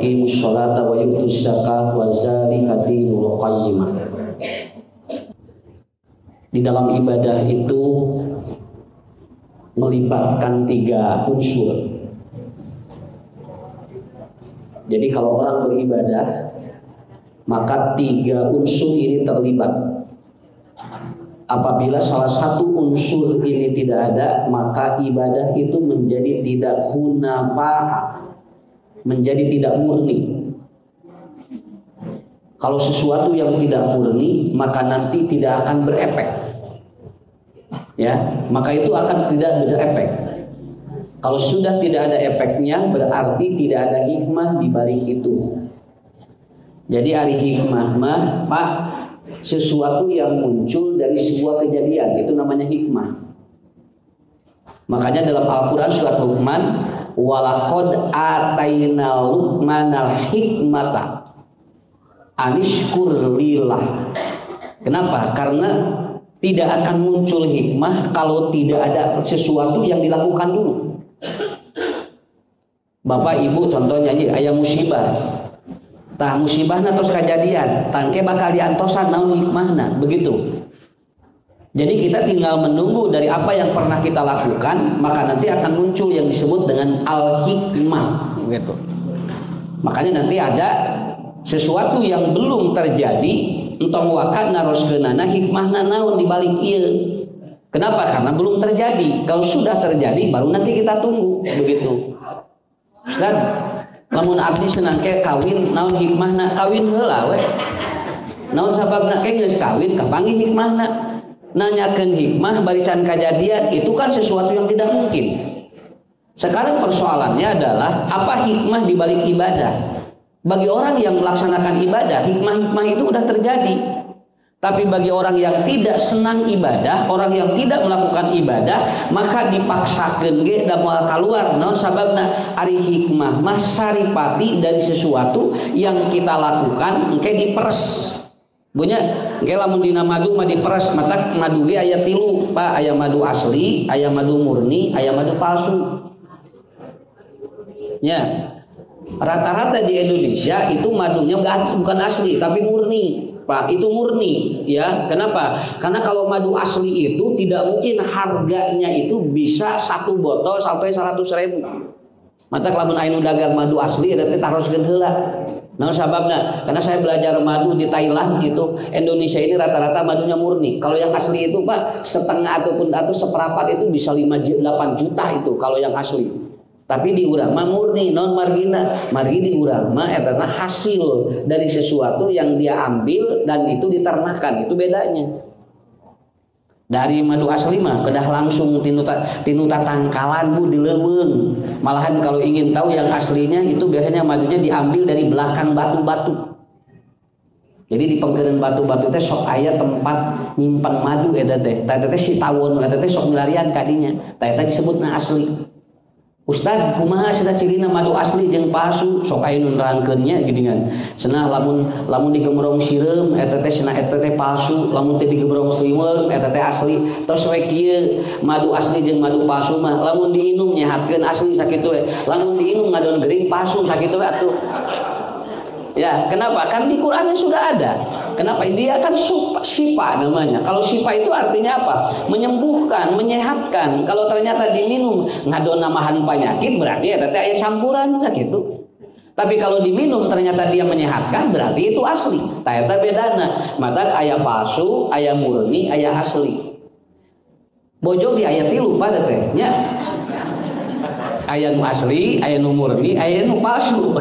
yuqimus sholata wa yutuz zakata wa dzalika dinul qayyimah. Di dalam ibadah itu melibatkan 3 unsur. Jadi kalau orang beribadah, maka 3 unsur ini terlibat. Apabila salah satu unsur ini tidak ada, maka ibadah itu menjadi tidak hunafa, menjadi tidak murni. Kalau sesuatu yang tidak murni, maka nanti tidak akan berefek. Ya, maka itu akan tidak berefek. Kalau sudah tidak ada efeknya, berarti tidak ada hikmah di balik itu. Jadi ari hikmah mah, Pak, sesuatu yang muncul dari sebuah kejadian, itu namanya hikmah. Makanya dalam Al-Quran surat Luqman, walaqad ataina Luqmanal hikmata anishkur lillah. Kenapa? Karena tidak akan muncul hikmah kalau tidak ada sesuatu yang dilakukan dulu. Bapak ibu contohnya aja, aya musibah. Tah musibahna tos kajadian, tangke bakal diantosan naon hikmahna, begitu. Jadi kita tinggal menunggu dari apa yang pernah kita lakukan, maka nanti akan muncul yang disebut dengan al-hikmah, gitu. Makanya nanti ada sesuatu yang belum terjadi, entong wakat naroskeunana hikmahna naon dibalik ieu. Kenapa? Karena belum terjadi. Kalau sudah terjadi, baru nanti kita tunggu, begitu. Ustaz, lamun abdi senang ke kawin, naon hikmahna? Kawin heula we. Naon sababna ke geus kawin, kapanggih hikmahna? Nanyakeun hikmah barican kajadian, itu kan sesuatu yang tidak mungkin. Sekarang persoalannya adalah apa hikmah di balik ibadah? Bagi orang yang melaksanakan ibadah, hikmah-hikmah itu udah terjadi. Tapi bagi orang yang tidak senang ibadah, orang yang tidak melakukan ibadah, maka dipaksakeun ge da moal kaluar. Naon sababna? Ari hikmah mah saripati dari sesuatu yang kita lakukan engke diperes. Bunya engke lamun dina madu mah diperes, matak madu ge aya 3, Pak, aya madu asli, aya madu murni, aya madu palsu. Ya. Rata-rata di Indonesia itu madunya bukan asli tapi murni, Pak, itu murni, ya. Kenapa? Karena kalau madu asli itu tidak mungkin harganya itu bisa 1 botol sampai 100.000. Mata lamun anu dagang madu asli eta teh taroskeun heula. Naon sababna? Karena saya belajar madu di Thailand gitu, Indonesia ini rata-rata madunya murni. Kalau yang asli itu, Pak, setengah ataupun seperempat itu bisa 8 juta itu kalau yang asli. Tapi di urang mah murni, non margina. Margi di urang mah eta hasil dari sesuatu yang dia ambil dan itu diternakan, itu bedanya. Dari madu asli mah kedah langsung tinu tangkalan bu dileuweung. Malahan kalau ingin tahu yang aslinya itu biasanya madunya diambil dari belakang batu-batu. Jadi di pengkeureun batu-batu teh sok aya tempat nyimpan madu eta teh. Tah teh si tawon eta teh sok milarian ka dinya. Tah eta disebutna asli. Ustad, kumaha cenah cirina madu asli jeung palsu? Sok aya nu nerangkeunnya geuningan. Cenah lamun digemrong sireum eta teh cenah eta teh palsu, lamun teh digemrong sliweung eta teh asli. Tos we kieu madu asli jeung madu palsu mah lamun diinum nyehatkeun asli sakitu we. Lamun diinum ngadon gering palsu sakitu we atuh. Ya, kenapa? Kan di Qur'annya sudah ada. Kenapa? Dia kan syifa namanya. Kalau syifa itu artinya apa? Menyembuhkan, menyehatkan. Kalau ternyata diminum ngadon namahan penyakit, berarti eta teh aya campuran sakitu. Tapi kalau diminum ternyata dia menyehatkan, berarti itu asli. Tah eta bedana. Mata aya palsu, aya murni, aya asli. Bojog di ayat 3 pada teh nya. Aya nu asli, aya nu murni, aya nu palsu.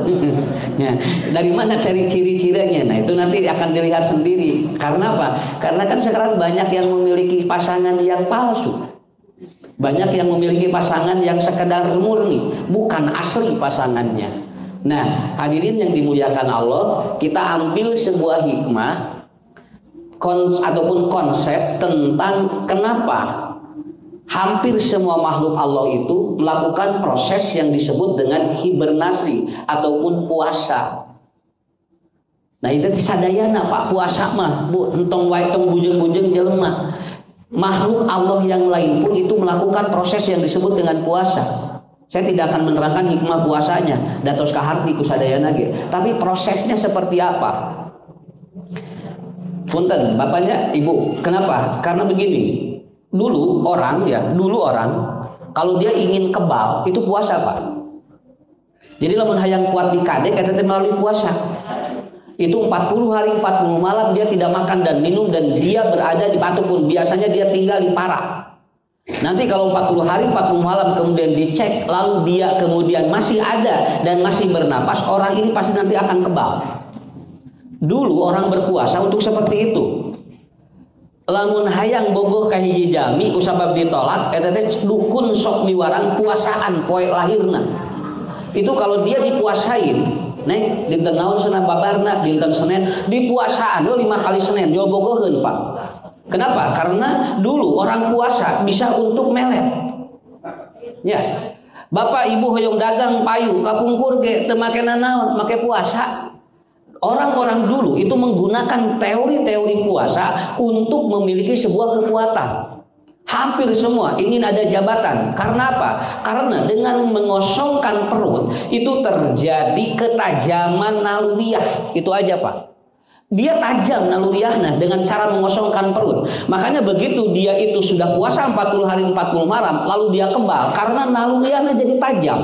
Ya, dari mana cari ciri-cirinya? Nah, itu nanti akan dilihat sendiri. Karena apa? Karena kan sekarang banyak yang memiliki pasangan yang palsu. Banyak yang memiliki pasangan yang sekedar murni, bukan asli pasangannya. Nah, hadirin yang dimuliakan Allah, kita ambil sebuah hikmah ataupun konsep tentang kenapa hampir semua makhluk Allah itu melakukan proses yang disebut dengan hibernasi ataupun puasa. Nah itu sadayana Pak, puasa mah bu entong wae tong bujeng-bujeng jelema. Makhluk Allah yang lain pun itu melakukan proses yang disebut dengan puasa. Saya tidak akan menerangkan hikmah puasanya, datos kaharti kusadayana ge. Tapi prosesnya seperti apa? Punten, bapaknya, ibu. Kenapa? Karena begini. Dulu orang kalau dia ingin kebal itu puasa, Pak. Jadi lamun hayang kuat di kadek eta teh melalui puasa. Itu 40 hari 40 malam dia tidak makan dan minum dan dia berada di ataupun biasanya dia tinggal di Parak. Nanti kalau 40 hari 40 malam kemudian dicek lalu dia kemudian masih ada dan masih bernapas, orang ini pasti nanti akan kebal. Dulu orang berpuasa untuk seperti itu. Lamun hayang bogoh ka hiji jami kusabab ditolak eta teh dukun sok miwarang puasaan poe lahirna. Itu kalau dia dipuasain, neng dinten naon cenah babarna dinten Senin dipuasaan 5 kali Senin dia bogoheun, Pak. Kenapa? Karena dulu orang puasa bisa untuk melet. Ya. Bapak Ibu hoyong dagang payu kapungkur ge teu make nanaon, make puasa. Orang-orang dulu itu menggunakan teori-teori puasa untuk memiliki sebuah kekuatan. Hampir semua ingin ada jabatan. Karena apa? Karena dengan mengosongkan perut itu terjadi ketajaman naluriah. Itu aja, Pak. Dia tajam naluriahnya dengan cara mengosongkan perut. Makanya begitu dia itu sudah puasa 40 hari 40 malam, lalu dia kebal karena naluriahnya jadi tajam.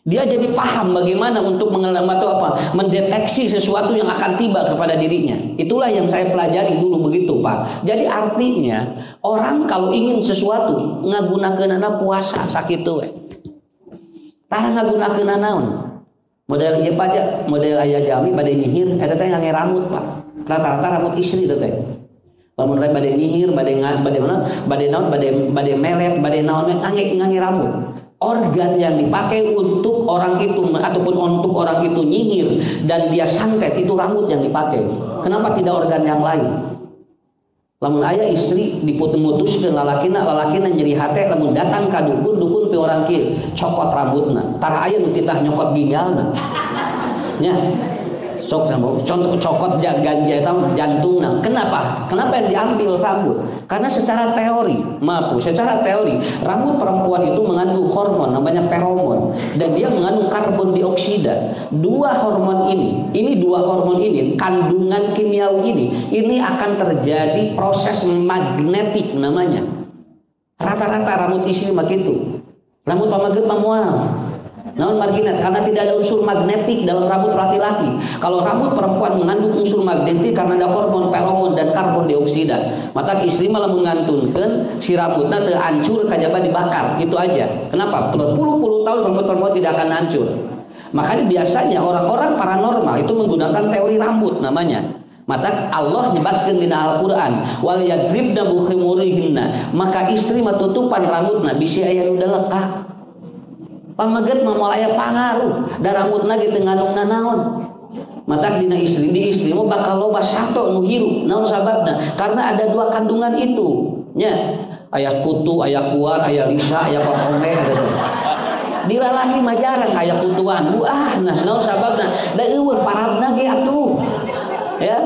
Dia jadi paham bagaimana untuk mendeteksi sesuatu yang akan tiba kepada dirinya. Itulah yang saya pelajari dulu begitu, Pak. Jadi artinya orang kalau ingin sesuatu ngagunakeunana puasa sakitu we. Tara ngagunakeunana naon? Model ieu aja, model aya jami bade nyihir eta teh ngangge rambut, Pak. Rata-rata rambut istri teh. Lamun bade nyihir, bade melet, bade naon ngangge rambut. Organ yang dipakai untuk orang itu ataupun untuk orang itu nyihir dan dia santet itu rambut yang dipakai. Kenapa tidak organ yang lain? Lamun aya istri diputus-mutuskeun lalakina nyeri hate lamun datang ka dukun pe orang kieu cokot rambutna. Tara aya nu titah nyokot ginjalna. Nya. Sok contoh cokot ganja jantungna. Kenapa? Kenapa yang diambil rambut? Karena secara teori rambut perempuan itu mengandung hormon namanya feromon dan dia mengandung karbon dioksida. Dua hormon ini kandungan kimiawi ini akan terjadi proses magnetik namanya. Rata-rata rambut istri begitu. Rambut pamageut mamual. Namun marginat karena tidak ada unsur magnetik dalam rambut laki-laki. Kalau rambut perempuan mengandung unsur magnetik karena ada hormon feromon dan karbon dioksida, maka istri malah mengantunkan si rambutnya teu hancur kajaba dibakar. Itu aja. Kenapa? Berpuluh-puluh tahun rambut perempuan tidak akan hancur. Makanya biasanya orang-orang paranormal itu menggunakan teori rambut namanya. Maka Allah nyebutkan di Al-Qur'an wal yadribna bukhimurihinna, maka istri matutupan rambutna bisi aya nu dalekah. Pamageut mah aya pangaruh da rambutna ge teu ngandungna naon. Matak dina istri mah bakal loba sato nu hirup. Naon sababna? Karena ada dua kandungan itu. Nya, aya kutu, aya kuar, aya risa, aya kotombe ada teh. Di lalaki mah jarang aya kutuan. Nah, naon sababna? Da eueuh parabna ge atuh. Ya.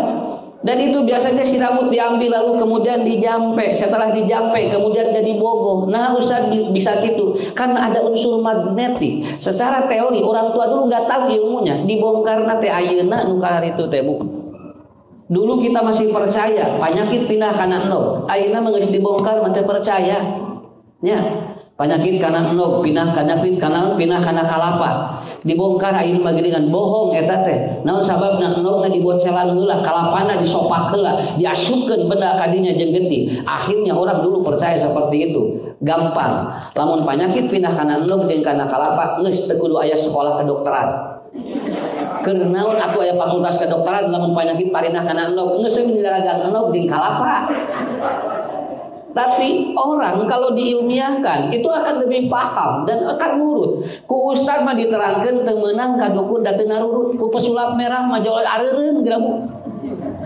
Dan itu biasanya si rambut diambil lalu kemudian dijampe, setelah dijampe kemudian jadi bogoh. Nah Ustaz bisa gitu karena ada unsur magnetik. Secara teori orang tua dulu nggak tahu ilmunya, dibongkar nate ayeuna nu itu teh Bu. Dulu kita masih percaya penyakit pindah kana endog. Ayeuna mah geus dibongkar mah teu percaya. Nya, penyakit kana endog pindah kana kalapa. Dibongkar ayeuna mah geuningan bohong eta teh. Naon sababna endogna dibocelan heula, kalapana disopak heula, diasupkeun benda kadinya jeung getih. Akhirnya orang dulu percaya seperti itu. Gampang. Lamun penyakit pindah kana endog jeung kana kalapa geus teu kudu aya sekolah kedokteran. Keur naon atuh aya fakultas kedokteran lamun penyakit parinah kana endog geus minaragan endog jeung kalapa. Tapi orang kalau diilmiahkan itu akan lebih paham dan akan nurut. Ku ustad mah diterangkeun teu meunang ka dukun da teu narurut, ku pesulap merah mah jol areureun geramu.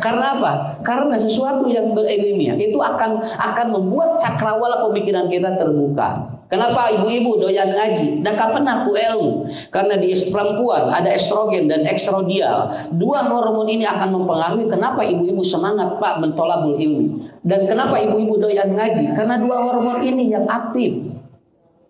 Karena apa? Karena sesuatu yang berilmiah itu akan membuat cakrawala pemikiran kita terbuka. Kenapa ibu-ibu doyan ngaji? Dan kapan aku ilmu? Karena di perempuan ada estrogen dan ekstradiol. Dua hormon ini akan mempengaruhi kenapa ibu-ibu semangat Pak mentolabul ilmi. Dan kenapa ibu-ibu doyan ngaji? Karena dua hormon ini yang aktif.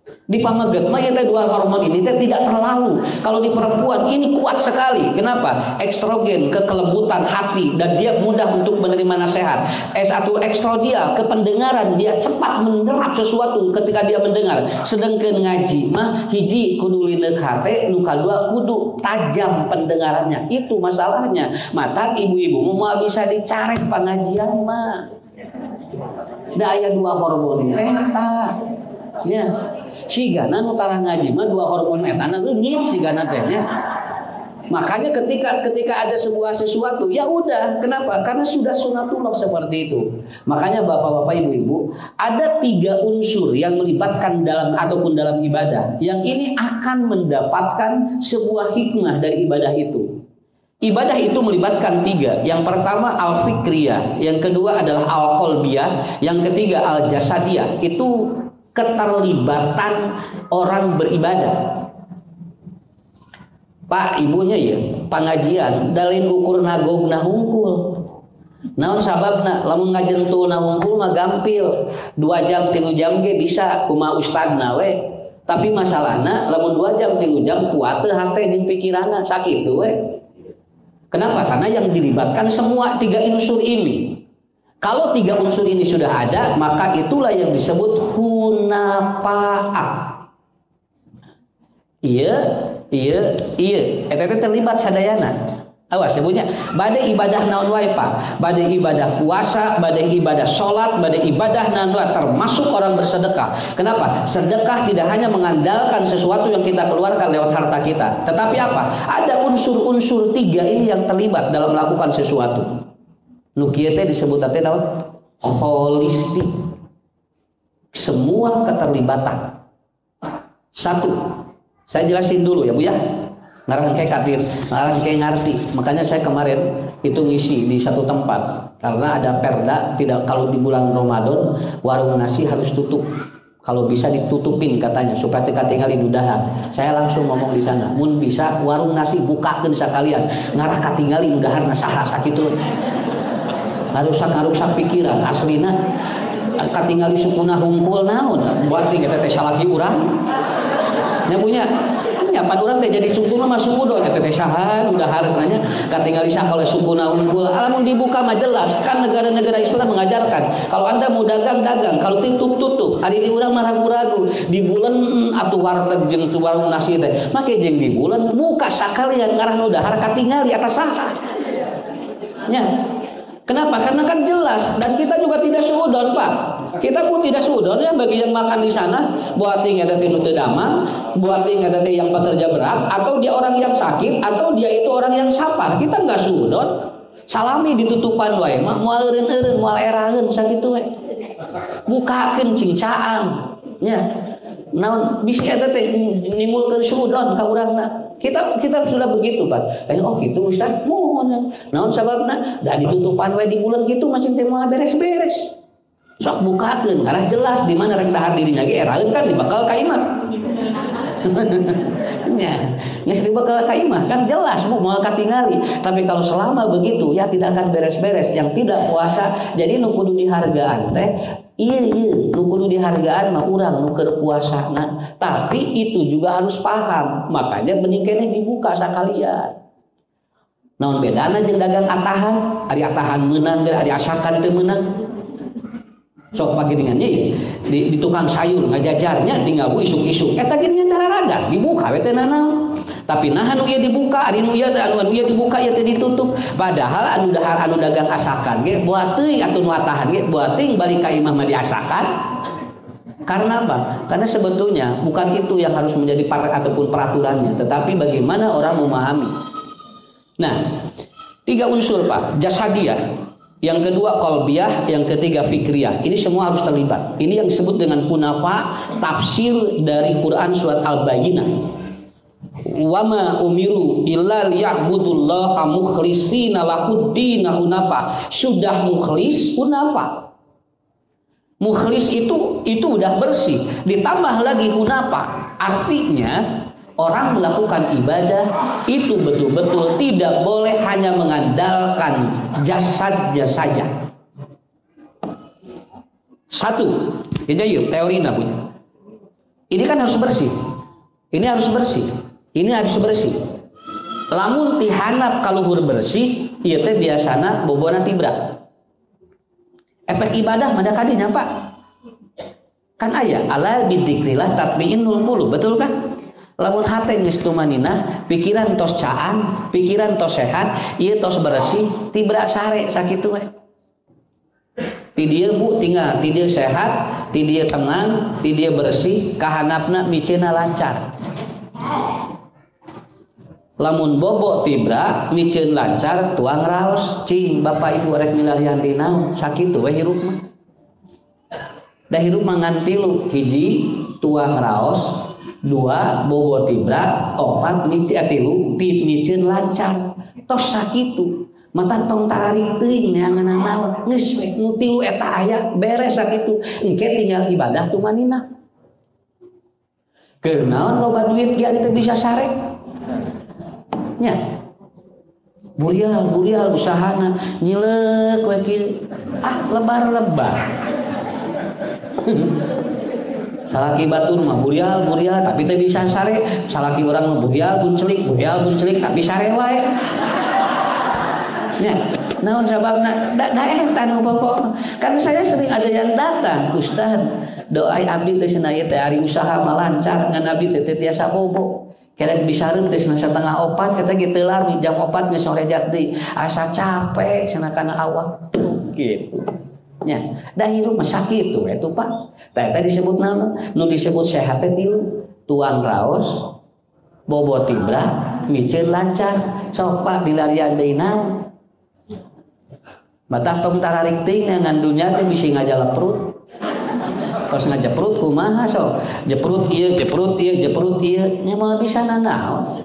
Di pamaget mah ya dua hormon ini tidak terlalu. Kalau di perempuan ini kuat sekali. Kenapa? Estrogen ke kelembutan hati dan dia mudah untuk menerima nasihat. S1 ekstrodial ke pendengaran, dia cepat menyerap sesuatu ketika dia mendengar. Sedangkan ngaji mah hiji kudu lineuk hate, nu kadua kudu tajam pendengarannya. Itu masalahnya. Mata ibu-ibu mau bisa dicarek pengajian mah. Da aya dua hormon eta. Ya. Sigana nu tara ngaji mah dua hormon eta leungit sigana teh nya. Makanya ketika ada sebuah sesuatu, ya udah, kenapa? Karena sudah sunatullah seperti itu. Makanya bapak-bapak, ibu-ibu, ada 3 unsur yang melibatkan dalam ataupun dalam ibadah. Yang ini akan mendapatkan sebuah hikmah dari ibadah itu. Ibadah itu melibatkan 3. Yang pertama al-fikriyah, yang kedua adalah al-qalbiyah, yang ketiga al-jasadiyah. Itu keterlibatan orang beribadah. Pak ibunya ya pengajian dalin ukur nagogna hungkul. Naon sababna lamun ngajentuna hungkul mah gampil 2 jam 3 jam ge bisa kumaha ustadna we. Tapi masalahna lamun 2 jam 3 jam kuat teu hate jeung pikiranna sakitu we. Kenapa? Karena yang dilibatkan semua 3 unsur ini. Kalau 3 unsur ini sudah ada, maka itulah yang disebut hunafa'ah. Iya. Eta terlibat sadayana. Awas sebutnya, bade ibadah naon wae Pak. Bade ibadah puasa, bade ibadah salat, bade ibadah naon wae termasuk orang bersedekah. Kenapa? Sedekah tidak hanya mengandalkan sesuatu yang kita keluarkan lewat harta kita, tetapi apa? Ada unsur-unsur 3 ini yang terlibat dalam melakukan sesuatu. Nu kieu teh disebut teh naon? Holistik. Semua keterlibatan. 1. Saya jelasin dulu ya Bu ya. Ngarang kayak katir, ngarang kayak ngarti. Makanya saya kemarin itu ngisi di satu tempat karena ada perda tidak kalau di bulan Ramadan warung nasi harus tutup. Kalau bisa ditutupin katanya supaya teka tinggal di dudahan. Saya langsung ngomong di sana, mun bisa warung nasi bukakeun sakalian. Ngarah katingali dudahan saha sakitu. Ngarusak pikiran aslina katingali sukuna hungkul naon buat kita teh salaki urang nya punya nyapan urang teh jadi sukuna mah suudon eta teh saha udah harus nanya katingali sakala sukuna hungkul alamun dibuka mah jelas kan negara-negara Islam mengajarkan kalau Anda mau dagang kalau tutup hari di urang mah ragu-ragu di bulan atuh warteg jeung warung nasi teh make jeung di bulan buka sakalian ngarah nu dahar katingali eta saha nya. Kenapa? Karena kan jelas dan kita juga tidak suudon Pak. Kita pun tidak suudon ya bagi yang makan di sana. Buat ting ada tinu teu damang, buat ting ada yang pekerja berat, atau dia orang yang sakit, atau dia itu orang yang sapar. Kita nggak suudon. Salami ditutupan wae, mah moal eureun-eureun, moal eraheun sakitu we. Bukakeun cing caang. Nya. Naon bisi eta teh nimulkeun suudon ka urangna. Kita sudah begitu Pak. Oh gitu Ustaz, mohon. Naon sababna? Da ditutupan we di bulan gitu masih teh moal beres-beres. Sok bukakeun, karena jelas di mana rek dahar dirinya ge eraeun kan dibakal ka imah. Ya, geus dibakal ka imah kan jelas Bu moal katingali. Tapi kalau selama begitu ya tidak akan beres-beres. Yang tidak puasa jadi nu kudu dihargaan teh iya nu kudu dihargaan mah urang nu keur puasana. Tapi itu juga harus paham. Makanya benih keneh dibuka sakalian. Naon bedana jeung dagang atahan? Ari atahan meunang ge ari asakan teu meunang. Sok pagi dengannya ya di tukang sayur ngajajarnya tinggal bu isuk-isuk eta gini dararaga dibuka we teh nanaon tapi nah anu ieu dibuka ari nu ieu dibuka ieu teh ditutup padahal anu dagang asakan ge buat teuing atuh nu atahan ge buat teuing balik ka imah mah diasakan karena apa? Karena sebetulnya bukan itu yang harus menjadi ataupun peraturannya tetapi bagaimana orang memahami. Nah 3 unsur Pak jasadiyah, yang kedua qalbiyah, yang ketiga fikriyah. Ini semua harus terlibat. Ini yang disebut dengan kunafa, tafsir dari Quran surat Al-Bayyinah. Wa ma umiru illa liya'budullaha mukhlishina lahuddin hunafa. Sudah mukhlis hunafa. Mukhlis itu udah bersih, ditambah lagi hunafa. Artinya orang melakukan ibadah itu betul-betul tidak boleh hanya mengandalkan jasadnya saja. 1, ini yuk teori punya. Ini kan harus bersih. Ini harus bersih. Ini harus bersih. Lamun tihanap kaluhur bersih, ieu teh biasana bobona tibra. Efek ibadah mada kadinya Pak. Kan aya ala bidzikrillah tatma'innul qulub, betul kan? Lamun hate geus tumaninah, pikiran tos caan, pikiran tos sehat, ieu tos bersih, tibra sare sakitu we. Ti dieu Bu tinggal, ti dieu sehat, ti dieu tenang, ti dieu bersih, kahanapna miceuna lancar. Lamun bobo tibra miceun lancar tuang raos, cing Bapak Ibu rek milarian di naon, sakitu we hirup mah. Da hirup mah ngan tilu, hiji tuang raos, dua bobo tibra, opat tilu miceun lancar. Tos sakitu mata tong tararik teuing neangan naon, geus we nu tilu eta aya beres sakitu, engke tinggal ibadah tumaninah. Kenaon loba duit ge ari teu bisa sare. Nya burial usahana nyileuk we kieu lebar salaki batur mah burial tapi teu bisa sare, salaki urang mah burial buncelik tapi sare wae. Nya naon sababna da eta nu pokok. Kan saya sering ada yang datang, Ustaz doai abdi teh cenah ieu teh ari usaha mah lancar ngan abdi teh tiasa bobo. Kerek bisareun teh cenah setengah 4 kata ge teu lami jam 4 geus sorejak deui. Asa capek cenah kana awak kitu. Nya, da hirup mah sakitu we tuh Pak. Tah eta disebut naon? Nu disebut sehat teh tilu. Tuang raos, bobo tibra, miceun lancar. Sok Pak dilarian deui naon? Matak tong tararik teuing ngan dunya teh bisi ngajalep perut. Tos ngajeprut kumaha sok jeprut ieu nya mah bisa nanaon.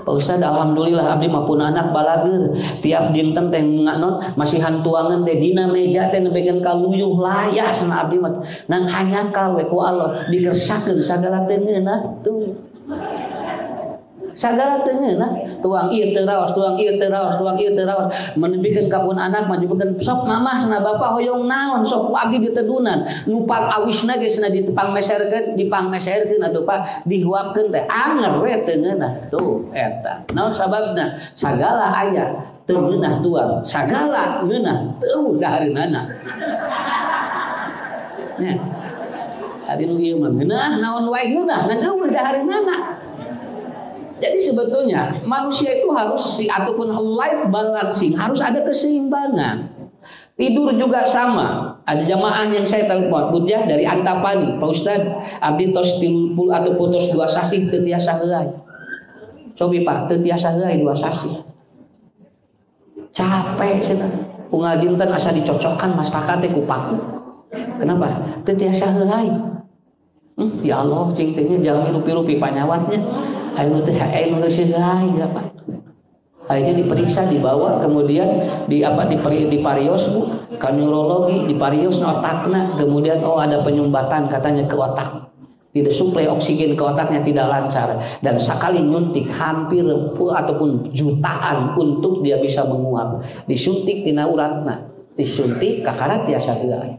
Pak Ustaz alhamdulillah abdi mah pun anak balageur tiap dinten teh nganon masihan tuangan teh dina meja teh nepikeun kaluyuh layah cenah abdi mah nang hanyakal we ku Allah dikersakeun sagala teu ngeunah tuh. Sagala teu ngeunah, tuang ieu teu raos, menembikeun ka pun anak mah dibikeun sok mamah cenah bapak hoyong naon sok abdi ditedunan, nupang awisna ge cenah dipangmeserkeun atuh Pak, dihuapkeun teh anger we teu ngeunah. Tuh eta. Naon sababna? Sagala aya teu ngeunah tuang, sagala ngeunah teu dahareunana. Nya. Ari nu ieu mah ngeunah naon wae ngeunah ngan eueuh dahareunana. Jadi sebetulnya manusia itu harus ataupun life balancing, harus ada keseimbangan. Tidur juga sama. Ada jamaah yang saya telepon, Budiah dari Antapani, Pak Ustaz, abdi tos 30 atau tos 2 sasih teu tiasa heulai. Cobi Pak, teu tiasa heulai 2 sasih. Capek cenah. Unggal dinten asa dicocokkan masyarakat teh ku paku. Kenapa? Teu tiasa heulai. Ya Allah, cing teh jalmi rupi-rupi panyawatnya. Ayo teh aya nu geus heulai ya Pak. Akhirnya diperiksa, dibawa, kemudian di parios Bu, ke neurologi, di parios otakna, kemudian ada penyumbatan katanya ke otak. Tidak suplai oksigen ke otaknya tidak lancar dan sekali nyuntik hampir ataupun jutaan untuk dia bisa menguap. Disuntik tina uratna, disuntik kakarat tiasa heulai.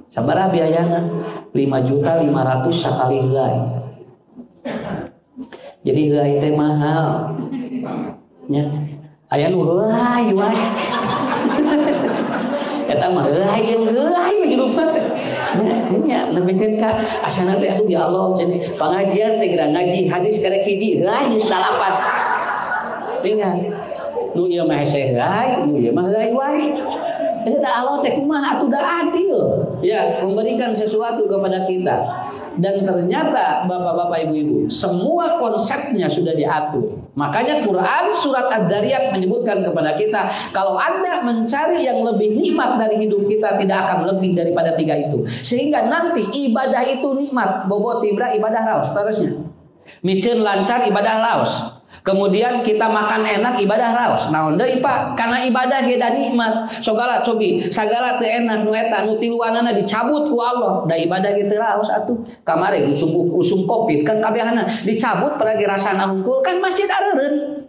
Sabaraha biayana? 5.500.000 sakali heulai. Jadi heulai teh mahal. Nya. Aya nu heulai wae. Eta mah heulai jeung heulai we hirup teh. Nya nepikeun ka asana teh aduh ya Allah cenah pangajian teh geura ngaji hadis karek hiji heulai geus 8. Tinggal. Nu ieu mah hese heulai, nu ieu mah heulai wae. Da Allah teh kumaha atuh da adil ya memberikan sesuatu kepada kita. Dan ternyata bapak-bapak ibu-ibu semua konsepnya sudah diatur. Makanya Quran surat Ad-Dariyat menyebutkan kepada kita kalau Anda mencari yang lebih nikmat dari hidup kita tidak akan lebih daripada 3 itu. Sehingga nanti ibadah itu nikmat. Bobo tibra ibadah raos terusnya. Miceun lancar ibadah raos. Kemudian kita makan enak ibadah raos. Naon deui Pak? Karena ibadah ge da nikmat. Sogala cobi, sagala teu enak nu eta nu tiluanana dicabut ku Allah. Da ibadah ge teu raos atuh. Kamari usum Covid kan kabehana dicabut pada ge rasana hungkul kan masjid areureun.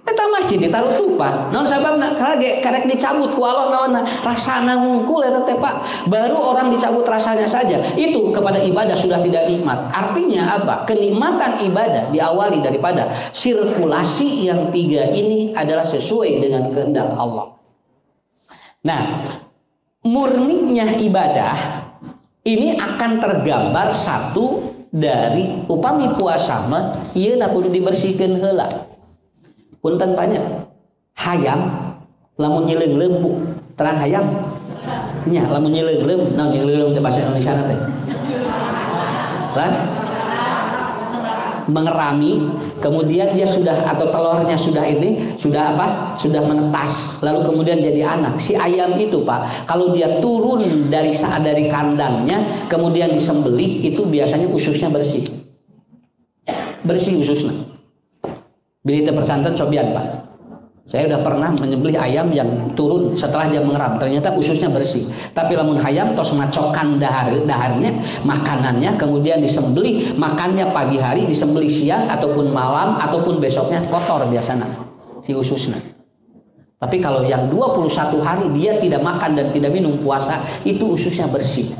Eta masjid ditaruh tupan. Naon sababna? Karek dicabut ku Allah naonna rasana hungkul eta teh Pak. Baru orang dicabut rasanya saja. Itu kepada ibadah sudah tidak nikmat. Artinya apa? Kenikmatan ibadah diawali daripada sirkulasi yang tiga ini adalah sesuai dengan kehendak Allah. Nah, murninya ibadah ini akan tergambar satu dari upami puasa mah ieu kudu dibersihkeun heula. Punten tanya, hayam lamun nyeleung lembu, terang hayam? Nya, lamun nyeleung lembu, naon nyeleung teh bahasa Indonesia teh? Lan mengerami, kemudian dia sudah atau telurnya sudah ini sudah apa? Sudah menetas, lalu kemudian jadi anak. Si ayam itu Pak, kalau dia turun dari kandangnya, kemudian disembelih, itu biasanya ususnya bersih, bersih ususnya. Bila kita persantan cobian Pak, saya udah pernah menyembelih ayam yang turun setelah dia mengeram, ternyata ususnya bersih. Tapi lamun hayam tos macokan daharnya, makanannya, kemudian disembelih, makannya pagi hari, disembelih siang ataupun malam ataupun besoknya kotor biasanya si ususnya. Tapi kalau yang 21 hari dia tidak makan dan tidak minum puasa, itu ususnya bersih.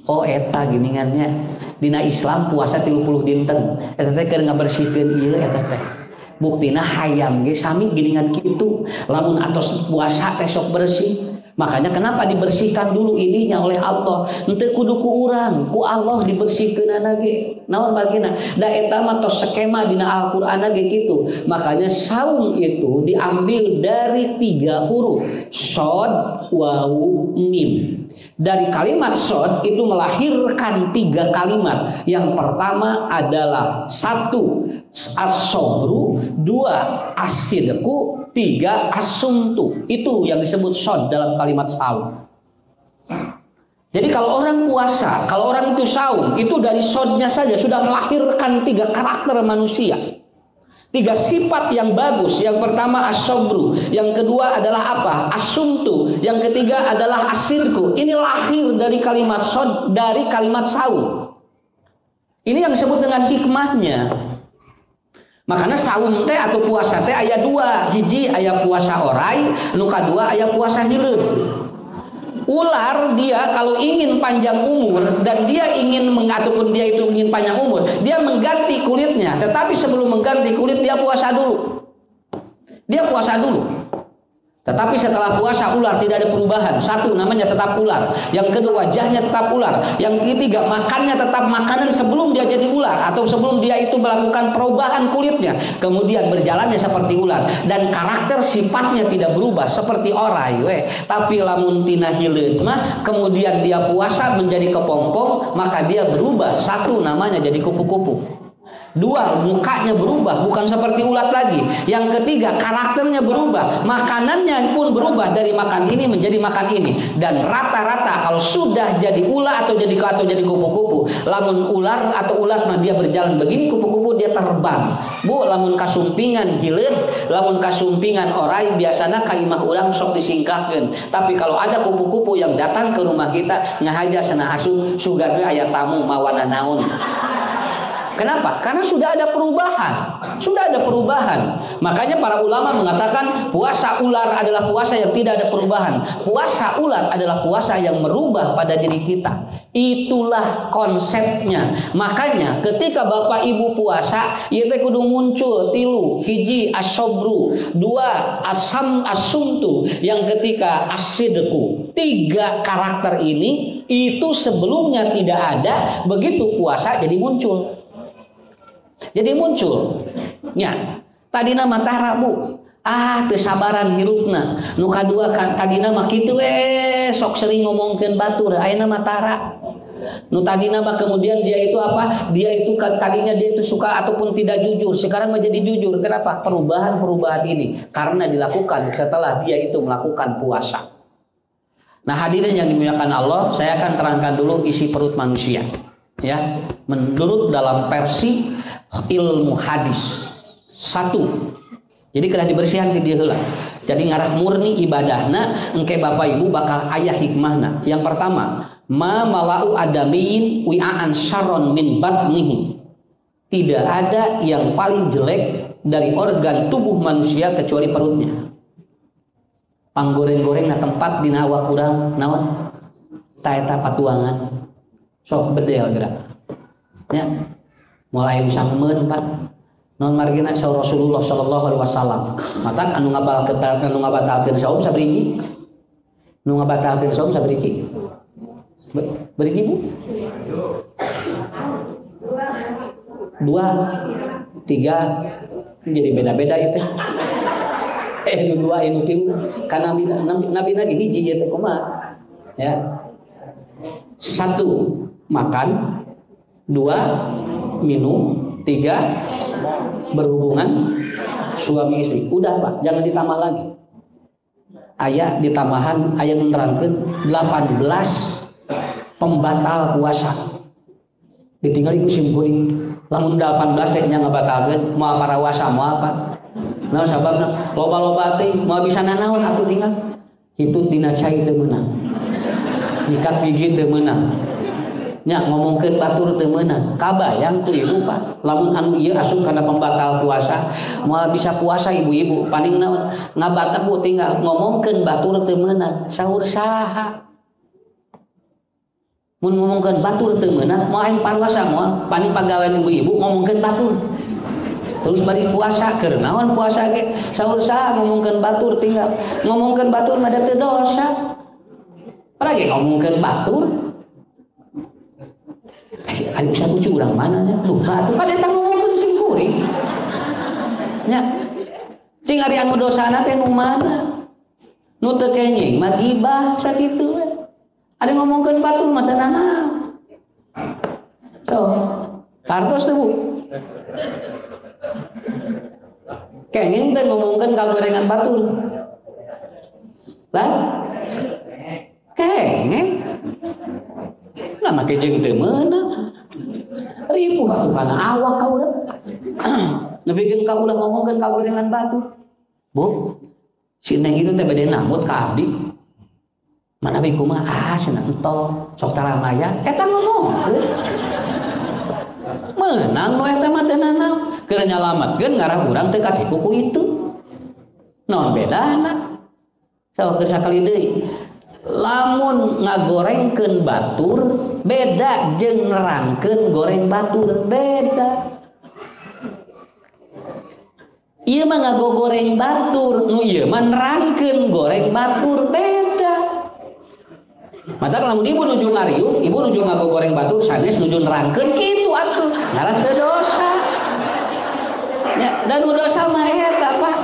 Oh eta giningannya dina Islam puasa 30 dinten, eta teh keur ngabersihkeun ieu eta teh. Buktina hayam ge sami giningan kitu, lamun atos puasa teh sok bersih. Makanya kenapa dibersihkan dulu ininya oleh Allah, henteu kudu ku urang, ku Allah dibersihkeunana ge. Naon margina? Da eta mah tos skema dina Al-Qur'an ge kitu. Makanya saum itu diambil dari 3 huruf, shod, wawu, mim. Dari kalimat shod itu melahirkan 3 kalimat. Yang pertama adalah 1 as-sobru, 2 as-sidqu, 3 as-sumtu. Itu yang disebut shod dalam kalimat saum. Jadi kalau orang puasa, kalau orang itu saum, itu dari shodnya saja sudah melahirkan 3 karakter manusia, 3 sifat yang bagus. Yang pertama as-sobru, yang kedua adalah apa? As-sumtu, yang ketiga adalah as-sidqu. Ini lahir dari kalimat shod, dari kalimat saum. Ini yang disebut dengan hikmahnya. Makanya saum teh atau puasa teh aya 2, hiji aya puasa orai, nu kadua aya puasa hileud. Ular dia kalau ingin panjang umur dan dia ingin ataupun dia itu ingin panjang umur, dia mengganti kulitnya. Tetapi sebelum mengganti kulit dia puasa dulu. Dia puasa dulu. Tetapi setelah puasa ular tidak ada perubahan. 1 namanya tetap ular. Yang kedua wajahnya tetap ular. Yang ketiga makannya tetap makanan sebelum dia jadi ular atau sebelum dia itu melakukan perubahan kulitnya. Kemudian berjalannya seperti ular dan karakter sifatnya tidak berubah seperti orai we. Tapi lamun tina hileud mah kemudian dia puasa menjadi kepompong, maka dia berubah. 1 namanya jadi kupu-kupu. 2 mukanya berubah, bukan seperti ulat lagi. Yang ketiga karakternya berubah, makanannya pun berubah dari makan ini menjadi makan ini. Dan rata-rata kalau sudah jadi ulat atau jadi kupu-kupu, lamun ular atau ulat mah dia berjalan begini, kupu-kupu dia terbang. Bu, lamun kasumpingan hileud, lamun kasumpingan orai biasana ka imah urang sok disingkahkeun. Tapi kalau ada kupu-kupu yang datang ke rumah kita ngahaja cenah asup sugarna aya tamu mawana naon. Kenapa? Karena sudah ada perubahan. Sudah ada perubahan. Makanya para ulama mengatakan puasa ular adalah puasa yang tidak ada perubahan. Puasa ular adalah puasa yang merubah pada diri kita. Itulah konsepnya. Makanya ketika Bapak Ibu puasa, ieu teh kudu muncul 3, hiji as-sobru, 2 as-sumtu, yang ketiga as-sidqu. 3 karakter ini itu sebelumnya tidak ada, begitu puasa jadi muncul. Jadi muncul nya tadina mah tara Bu, teu sabaran hirupna. Nu kadua tadina mah kitu we sok sering ngomongkeun batur, ayeuna mah tara. Nu tadina mah kemudian dia itu apa? Dia itu tadinya dia itu suka ataupun tidak jujur, sekarang menjadi jujur. Kenapa? Perubahan-perubahan ini karena dilakukan setelah dia itu melakukan puasa. Nah, hadirin yang dimuliakan Allah, saya akan terangkan dulu isi perut manusia. Ya, menurut dalam versi ilmu hadis 1. Jadi kena dibersihan ke dia heula. Jadi ngarah murni ibadahna engke Bapak Ibu bakal aya hikmahna. Yang pertama, ma malau adamin wi'an syarron min batnihi. Tidak ada yang paling jelek dari organ tubuh manusia kecuali perutnya. Panggoreng-goreng na tempat dina awak urang naon? Taeta patuangan. Sok bedel gerak. Ya. Mulai usangmeun Pak. Non margina saur Rasulullah sallallahu alaihi wasallam. Matak anu ngabatalkeun saum sabrigi? Nu ngabatalkeun saum sabrigi? Beriki Bu? 2, 3 jadi beda-beda ya teh. Nu 2 nu 3 kana nabi lagi hiji ya teh kumaha? Ya. 1 makan, 2 minum, 3 berhubungan suami istri. Udah Pak, jangan ditambah lagi. Aya ditambahan aya nerangkeun 18 pembatal puasa. Ditinggali ku simkuring. Lamun 18 teh nya ngabatalkeun moal parawasa moal apa? Naon sababna? Loba-loba teh moal bisa nanaon atuh tinggal. Hitut dina cai teu meunang. Nikat gigi teu meunang. Nya ngomongkeun batur teu meunang. Kabayang ku ibu Pak, lamun anu ieu asup kana pembatal puasa, moal bisa puasa ibu-ibu, paling naon ngabatak ku tinggal ngomongkeun batur teu meunang. Saur saha? Mun ngomongkeun batur teu meunang, moal aing paruasa moal paling pagawean ibu-ibu ngomongkeun batur. Terus bari puasa keur naon puasa ge? Saur saha ngomongkeun batur tinggal ngomongkeun batur mah teu dosa. Apalagi ngomongkeun batur. Ayo usah bucu urang mananya lupa tuh kan eta ngomongkeun simkuring nya cing ari anu dosana teh nu mana nu teu kenging mah gibah sakitu we ari ngomongkeun batur mah teu nanaon so kartos teh Bu kenging teh ngomongkeun kagorengan batur lah kenging lah make jeung teu meunang ribu atuh kana awak kaula nepikeun kaula ngomongkeun kagorengan batu Bu si neng itu teh bade namut ka abdi mana abi kumaha cenah entong sok taramaya eta ngomongkeun meunang nu eta mah teh nanaon keur nyalametkeun ngarah urang teu katipu ku itu naon bedana sok sakali deui lamun ngagorengkeun batur beda jeung nerangkeun goreng batur beda. Ieu mah ngagogoreng batur, nu ieu mah nerangkeun goreng batur beda. Matak lamun ibu nuju ngariung, ibu nuju ngagogoreng batur sanes nuju nerangkeun kitu atuh, ngaran teu dosa. Ya, dan dosa mah eta Pak.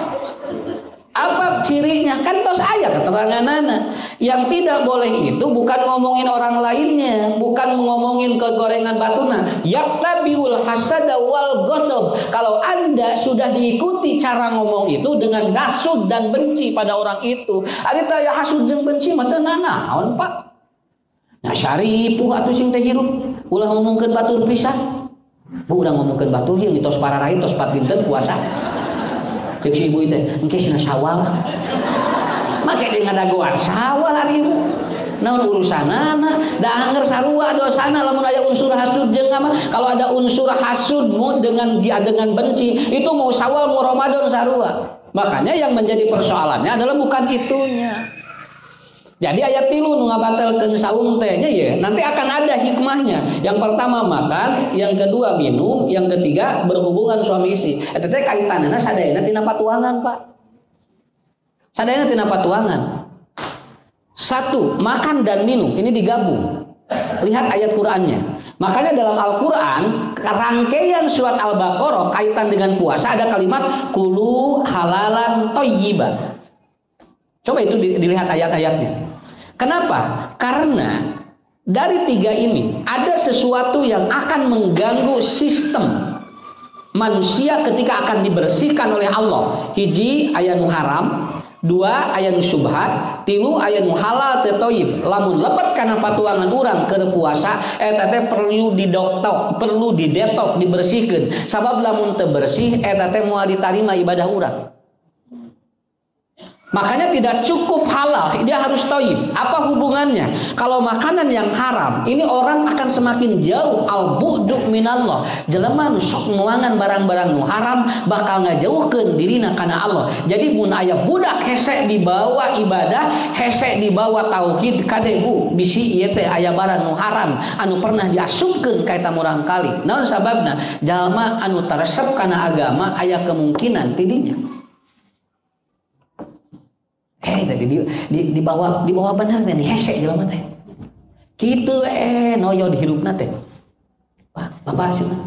Apa cirinya? Kan tos aya keteranganana. Yang tidak boleh itu bukan ngomongin orang lainnya, bukan ngomongin kegorengan batuna. Yaktabiul hasada wal ghadab. Kalau Anda sudah diikuti cara ngomong itu dengan hasud dan benci pada orang itu, ari teh aya hasud jeung benci mah teu nanaon Pak. Nah syaripuh atuh sing teh hirup ulah ngomongkeun batur pisan. Bu urang ngomongkeun batur ieu tos pararai tos 4 dinten puasa. Cek si ibu itu, engke sina Syawal. Make dia ngadagoan Syawal hari ibu. Naon urusanana, da anger sarua dosana lamun aya unsur hasud jeung apa? Kalau ada unsur hasudmu dengan benci, itu mau Syawal mau Ramadan sarua. Makanya yang menjadi persoalannya adalah bukan itunya. Jadi ayat 3 nu ngabatalkeun saum teh nya ya, nanti akan ada hikmahnya. Yang pertama makan, yang kedua minum, yang ketiga berhubungan suami istri. Eta teh kaitanana sadayana tina patuangan, Pak. Sadayana tina patuangan. 1, makan dan minum ini digabung. Lihat ayat Qur'annya. Makanya dalam Al-Qur'an rangkaian surat Al-Baqarah kaitan dengan puasa ada kalimat kulu halalan thayyiban. Coba itu dilihat ayat-ayatnya. Kenapa? Karena dari 3 ini ada sesuatu yang akan mengganggu sistem manusia ketika akan dibersihkan oleh Allah. Hiji aya nu haram, 2 aya nu syubhat, 3 aya nu halal teh thayyib. Lamun lebet kana patuangan urang keur puasa eta teh perlu didetok, dibersihkeun. Sabab lamun teu bersih eta teh moal ditarima ibadah urang. Makanya tidak cukup halal, dia harus thayyib. Apa hubungannya? Kalau makanan yang haram, ini orang akan semakin jauh al-bu'du minallah. Jelema nu sok nuangan barang-barang nu haram bakal ngajauhkeun dirina kana Allah. Jadi mun aya budak hese dibawa ibadah, hese dibawa tauhid kade bu, bisi ieu teh aya barang nu haram anu pernah diasupkeun ka eta murang kali. Naon sababna? Jalma anu taresep kana agama aya kemungkinan tidinya. Tadi dibawa benar nih hese jelema teh. Kitu noyo dihirupna teh. Pak, bapak cenah.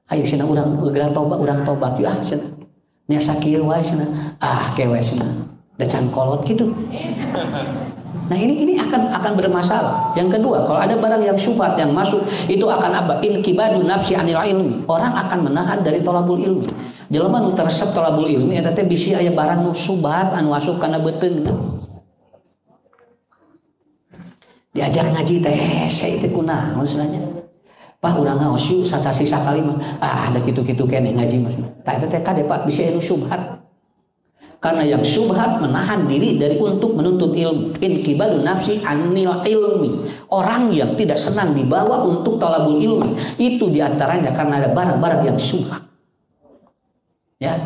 Ayo cenah urang urang tobat ya cenah. Nya sakieu wae cenah. Kewe cenah. Da can kolot gitu. Nah ini akan bermasalah. Yang kedua, kalau ada barang yang syubhat yang masuk, itu akan apa? Inkibadu nafsi anil ilmi. Orang akan menahan dari tolabul ilmi. Jelema nu teresep tolabul ilmi eta teh bisi aya barang nu syubhat anu masuk kana beuteung. Diajar ngaji teh saya teh kunaon maksudnya? Pak urang ngaos yeuh sasasi sakali mah. Ada kitu-kitu keneh ngaji maksudna. Tah eta teh kade Pak bisi anu syubhat. Karena yang syubhat menahan diri dari untuk menuntut ilmu. Inqibadu nafsi anil ilmi. Orang yang tidak senang dibawa untuk talabul ilmi, itu diantaranya karena ada barang-barang yang syubhat. Ya,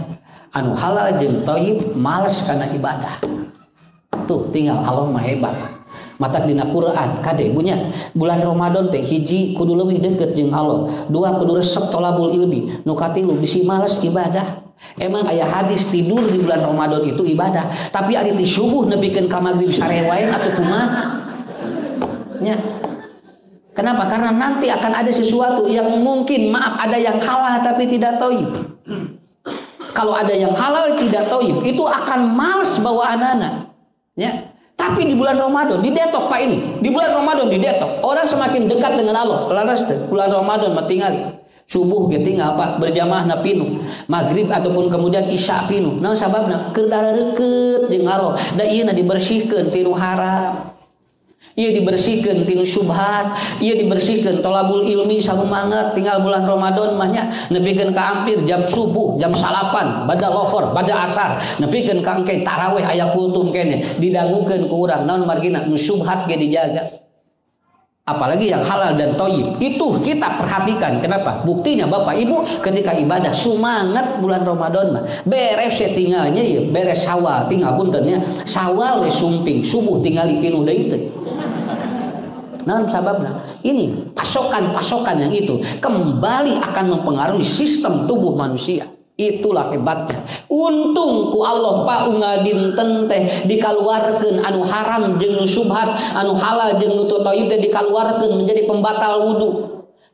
anu halal jeung thayyib males karena ibadah. Tuh tinggal Allah mah hebat. Mata dina Quran kade punya bulan Ramadan teh hiji kudu leuwih deukeut jeung Allah, dua kudu resep talabul ilmi, nu katilu bisi males ibadah. Emang aya hadis tidur di bulan Ramadan itu ibadah, tapi ari ti subuh nepikeun ka magrib sare wae atuh kumaha? Nya. Kenapa? Karena nanti akan ada sesuatu yang mungkin ada yang halal tapi tidak thayyib. Kalau ada yang halal tidak thayyib, itu akan males bawa anak-anak. Ya. Tapi di bulan Ramadan didetok Pak ini. Di bulan Ramadan didetok. Orang semakin dekat dengan Allah. Laras teh bulan Ramadan mah tingali. Subuh ge tinggal Pak berjamaah na pinu. Maghrib ataupun kemudian isya pinu. Naon sababna? Keur dareureut jeung Allah. Da ieu na dibersihkeun tinu haram. Ieu dibersihkeun tinu syubhat, ieu dibersihkeun tolabul ilmi samumangat tinggal bulan Ramadan mah nya nepikeun ka ampir jam subuh, jam salapan, bada lohor, bada asar, nepikeun ka engke tarawih aya kultum kene, didangukeun ku urang naon margina nu syubhat ge dijaga. Apalagi yang halal dan thayyib itu kita perhatikan. Kenapa? Buktinya Bapak Ibu ketika ibadah semangat bulan Ramadan mah beres tinggalnya ya beres Syawal tinggal puntennya Syawal we sumping subuh tinggali pinuh deui teh. Nah sababna ini pasokan yang itu kembali akan mempengaruhi sistem tubuh manusia. Itulah hebatnya. Untung ku Allah paunga dinten teh dikaluarkeun anu haram jeung nu syubhat, anu halal jeung nu thayyib teh dikaluarkeun menjadi pembatal wudu.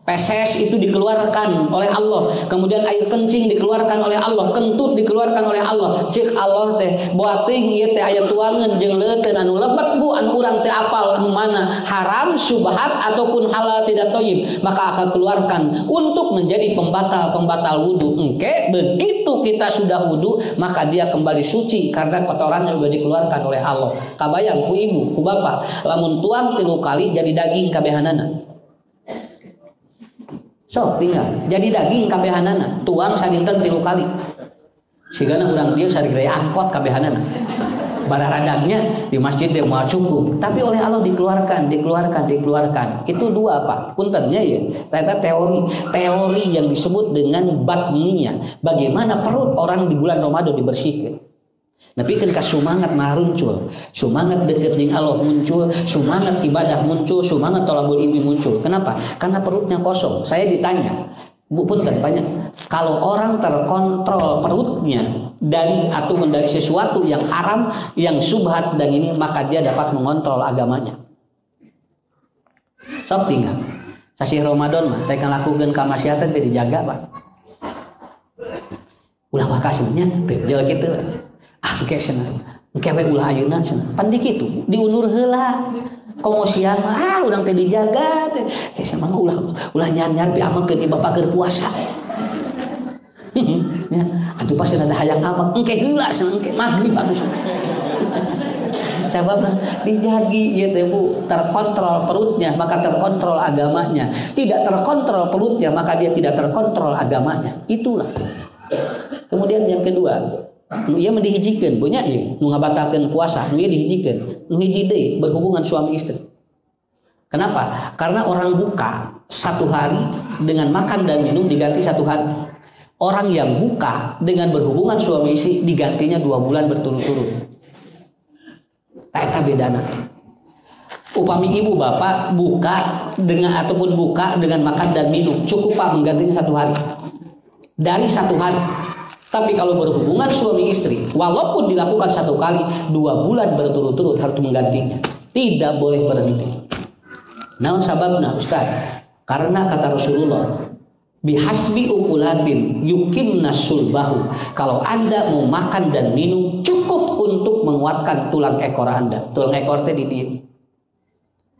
Peses itu dikeluarkan oleh Allah, kemudian air kencing dikeluarkan oleh Allah, kentut dikeluarkan oleh Allah. Cek Allah teh boating ieu teh aya tuangan jeung leuteun anu lebet bu anu urang teh apal anu mana haram, syubhat ataupun halal tidak thayyib, maka akan keluarkan untuk menjadi pembatal wudu. Engke begitu kita sudah wudu, maka dia kembali suci karena kotorannya sudah dikeluarkan oleh Allah. Kabayang ku ibu, ku bapak, lamun tuang 3 kali jadi daging kabehanana. So tinggal jadi daging kabehanana tuang sadinten 3 kali sigana urang dieu sarigaya angkot kabehanana bararadangnya di masjid dia mau cukup tapi oleh Allah dikeluarkan itu dua Pak puntennya ya ternyata teori yang disebut dengan batniyah bagaimana perut orang di bulan Ramadan dibersihkan. Tapi ketika semangat muncul, semangat dekat dengan Allah muncul, semangat ibadah muncul, semangat thalabul ilmi muncul. Kenapa? Karena perutnya kosong. Saya ditanya, Bu punten banyak. Kalau orang terkontrol perutnya dari sesuatu yang haram, yang syubhat dan ini, maka dia dapat mengontrol agamanya. Sok tinggal. Sasih Ramadan mah, mereka lakukan kemaksiatan tidak dijaga Pak. Ulah wakasihnya, bejel gitu. Engke cenah engke we ulah ayeuna cenah pan dikitu diundur heula komo siang urang teh dijaga teh mah ulah nyar-nyar bi amekeun di bapak keur puasa ya atuh pas ada hayang amek engke heula cenah engke maghrib atuh cenah sababna dijagi ieu teh Bu terkontrol perutnya maka terkontrol agamanya tidak terkontrol perutnya maka dia tidak terkontrol agamanya itulah. Kemudian yang kedua Ia mendihijikeun punya ieu nu ngabatalkeun puasa, nu dihijikeun. Nu hiji deui berhubungan suami istri. Kenapa? Karena orang buka 1 hari dengan makan dan minum diganti 1 hari. Orang yang buka dengan berhubungan suami istri digantinya 2 bulan berturut-turut. Eta bedana. Upami ibu bapak buka dengan ataupun buka dengan makan dan minum, cukup Pak menggantinya 1 hari. Dari 1 hari. Tapi kalau berhubungan suami istri, walaupun dilakukan 1 kali, 2 bulan berturut-turut harus menggantinya. Tidak boleh berhenti. Naon sababna Ustaz? Karena kata Rasulullah, bihasbi ukulatin yukimna sulbahu. Kalau Anda mau makan dan minum, cukup untuk menguatkan tulang ekor Anda. Tulang ekor teh di dia.